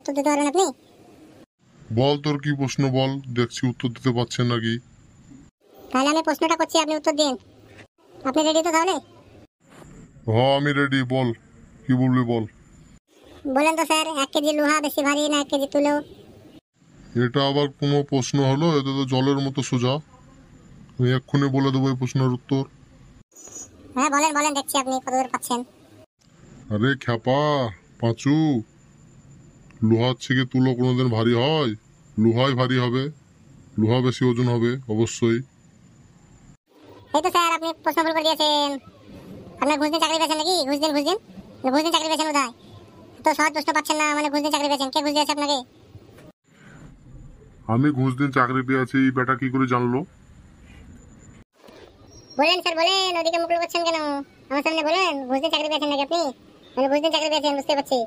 উত্তর দিতে পারবেন আপনি? বল তোর কি প্রশ্ন বল, দেখছি উত্তর দিতে পারছেন নাকি। তাহলে আমি প্রশ্নটা করছি, আপনি উত্তর দিন। আপনি রেডি তো তাহলে? হ্যাঁ আমি রেডি, বল কি বলবি বল। বলেন তো স্যার, 1 কেজি লোহা বেশি ভারী না 1 কেজি তুলো? এটা আবার কোনো প্রশ্ন হলো? এটা তো জলের মতো সোজা, আমি এক্ষুনি বলে দেবো এই প্রশ্নের উত্তর। হ্যাঁ বলেন বলেন, দেখছি আপনি কতদূর পাচ্ছেন। আরে খ্যাপা পাঁচু, লোহার থেকে তুলো কোনোদিন ভারী হয়? লোহাই ভারী হবে, লোহা বেশি ওজন হবে অবশ্যই। এই তো স্যার, আপনি প্রশ্ন ভুল করে দিয়েছেন। আপনার ঘুষ দিয়ে চাকরি পেয়েছেন নাকি? ঘুষ দিন ঘুষ দিন, ঘুষ দিন চাকরি পেয়েছেন বোধহয়। তো সহজ প্রশ্ন পাচ্ছেন না মানে ঘুষ দিয়ে চাকরি পেয়েছেন? কে ঘুষ দিয়েছে আপনাকে? আমি ঘুষ দিন চাকরি পেয়েছি, বেটা কি করে জানলো? বলেন স্যার বলেন, ওদিকে মুখ করছেন কেন? আমার সামনে বলেন, ঘুষ দিয়ে চাকরি পেয়েছেন নাকি আপনি? মানে ঘুষ দিয়ে চাকরি পেয়েছেন, বুঝতে পারছি।